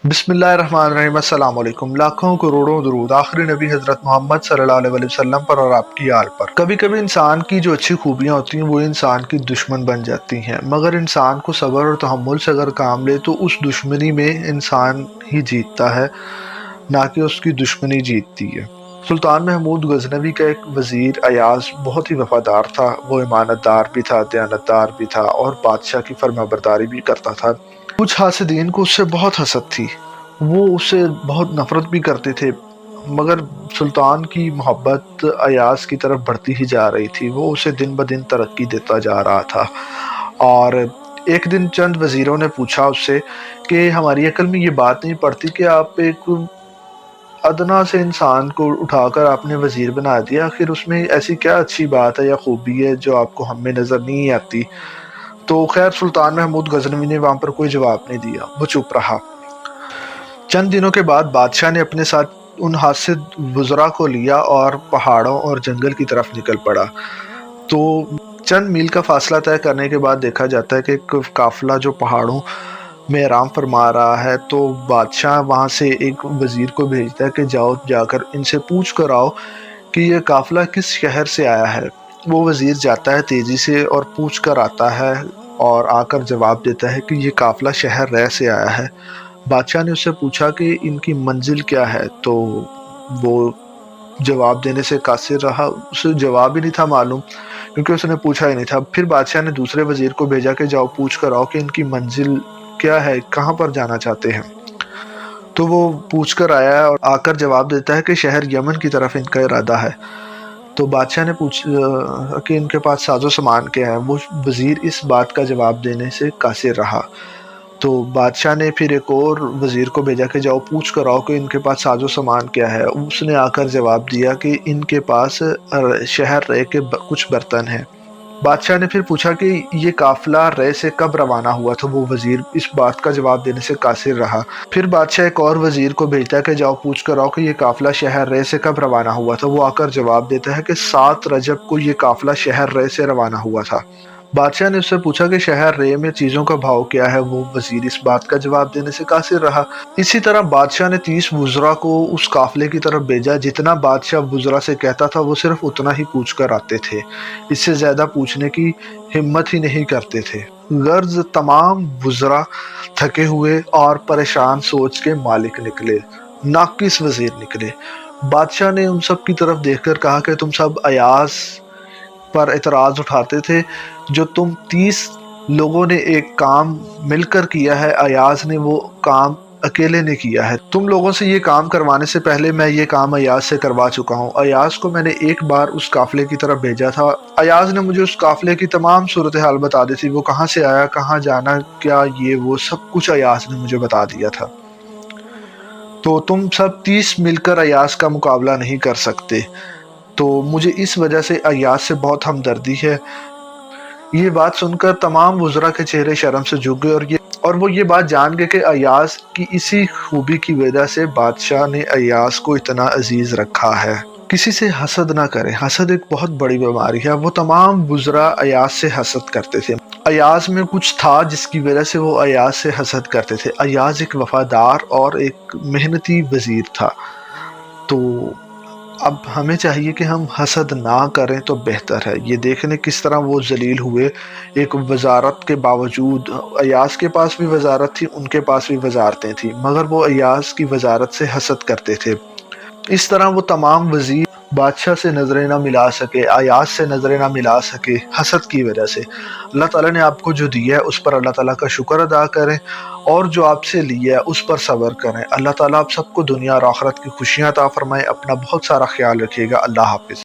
बिस्मिल्लाहिर्रहमानिर्रहीम। अस्सलाम वालेकुम। लाखों करोड़ों दुरूद आखिरी नबी हज़रत मोहम्मद सल्लल्लाहु अलैहि वसल्लम पर और आपकी आल पर। कभी कभी इंसान की जो अच्छी खूबियाँ होती हैं वो इंसान की दुश्मन बन जाती हैं, मगर इंसान को सब्र और तहम्मुल से अगर काम ले तो उस दुश्मनी में इंसान ही जीतता है, ना कि उसकी दुश्मनी जीतती है। सुल्तान महमूद गजनवी का एक वज़ीर अयाज बहुत ही वफादार था। वो ईमानतदार भी था, दयानतदार भी था और बादशाह की फरमाबरदारी भी करता था। कुछ हासिदीन को उससे बहुत हसद थी, वो उससे बहुत नफरत भी करते थे, मगर सुल्तान की मोहब्बत अयाज की तरफ बढ़ती ही जा रही थी। वो उसे दिन ब दिन तरक्की देता जा रहा था। और एक दिन चंद वज़ीरों ने पूछा उससे कि हमारी अकल में ये बात नहीं पड़ती कि आप एक अदना से इंसान को उठाकर आपने वज़ीर बना दिया, आखिर उसमें ऐसी क्या अच्छी बात है या खूबी है जो आपको हम में नज़र नहीं आती। तो खैर सुल्तान महमूद गजनवी ने वहाँ पर कोई जवाब नहीं दिया, वो चुप रहा। चंद दिनों के बाद बादशाह ने अपने साथ उन हासिद वज़रा को लिया और पहाड़ों और जंगल की तरफ निकल पड़ा। तो चंद मील का फासला तय करने के बाद देखा जाता है कि एक काफिला जो पहाड़ों में आराम फरमा रहा है, तो बादशाह वहाँ से एक वज़ीर को भेजता है कि जाओ जाकर इनसे पूछ कर आओ कि ये काफिला किस शहर से आया है। वो वज़ीर जाता है तेज़ी से और पूछ कर आता है और आकर जवाब देता है कि ये काफिला शहर रै से आया है। बादशाह ने उससे पूछा कि इनकी मंजिल क्या है, तो वो जवाब देने से कासिर रहा, उसे जवाब ही नहीं था मालूम, क्योंकि उसने पूछा ही नहीं था। फिर बादशाह ने दूसरे वज़ीर को भेजा कि जाओ पूछ कर आओ कि इनकी मंजिल क्या है, कहाँ पर जाना चाहते हैं। तो वो पूछ कर आया है और आकर जवाब देता है कि शहर यमन की तरफ इनका इरादा है। तो बादशाह ने कि इनके पास साजो सामान क्या है। वो वज़ीर इस बात का जवाब देने से कासिर रहा। तो बादशाह ने फिर एक और वज़ीर को भेजा कि जाओ पूछ कर आओ कि इनके पास साजो सामान क्या है। उसने आकर जवाब दिया कि इनके पास शहर रे के कुछ बर्तन हैं। बादशाह ने फिर पूछा कि ये काफिला रे से कब रवाना हुआ, तो वो वज़ीर इस बात का जवाब देने से कासिर रहा। फिर बादशाह एक और वज़ीर को भेजता है कि जाओ पूछ कर आओ कि ये काफिला शहर रे से कब रवाना हुआ, तो वो आकर जवाब देता है कि 7 रजब को ये काफिला शहर रे से रवाना हुआ था। बादशाह ने उससे पूछा कि शहर रे में चीज़ों का भाव क्या है। वो वज़ीर इस बात का जवाब देने से कासिर रहा। इसी तरह बादशाह ने 30 वज़रा को उस काफिले की तरफ भेजा। जितना बादशाह वज़रा से कहता था वो सिर्फ उतना ही पूछ कर आते थे, इससे ज़्यादा पूछने की हिम्मत ही नहीं करते थे। गर्ज तमाम वज़रा थके हुए और परेशान सोच के मालिक निकले, नाकिस वज़ीर निकले। बादशाह ने उन सब की तरफ देखकर कहा कि तुम सब अयाज पर एतराज़ उठाते थे, जो तुम 30 लोगों ने एक काम मिलकर किया है, अयाज ने वो काम अकेले ने किया है। तुम लोगों से ये काम करवाने से पहले मैं ये काम अयाज से करवा चुका हूँ। अयाज को मैंने एक बार उस काफिले की तरफ भेजा था। अयाज ने मुझे उस काफिले की तमाम सूरत हाल बता दी थी, वो कहाँ से आया, कहाँ जाना, क्या ये वो सब कुछ अयाज ने मुझे बता दिया था। तो तुम सब 30 मिलकर अयाज का मुकाबला नहीं कर सकते। तो मुझे इस वजह से अय्याज से बहुत हमदर्दी है। ये बात सुनकर तमाम वज़रा के चेहरे शर्म से झुक गए और वो ये बात जान गए कि अय्याज की इसी खूबी की वजह से बादशाह ने अय्याज को इतना अजीज रखा है। किसी से हसद ना करें, हसद एक बहुत बड़ी बीमारी है। वो तमाम वज़रा अय्याज से हसद करते थे। अय्याज में कुछ था जिसकी वजह से वो अय्याज से हसद करते थे। अय्याज एक वफादार और एक मेहनती वज़ीर था। तो अब हमें चाहिए कि हम हसद ना करें तो बेहतर है। ये देखें किस तरह वो जलील हुए। एक वजारत के बावजूद, अयाज के पास भी वजारत थी, उनके पास भी वजारतें थी, मगर वो अयाज की वजारत से हसद करते थे। इस तरह वो तमाम वजीर बादशाह से नजरें ना मिला सके, अयाज से नजरें ना मिला सके, हसद की वजह से। अल्लाह ताला ने आपको जो दिया है उस पर अल्लाह ताला का शुक्र अदा करें, और जो आपसे लिया है उस पर सब्र करें। अल्लाह ताला आप सबको दुनिया और आखिरत की खुशियाँ अता फरमाए। अपना बहुत सारा ख्याल रखिएगा। अल्लाह हाफिज़।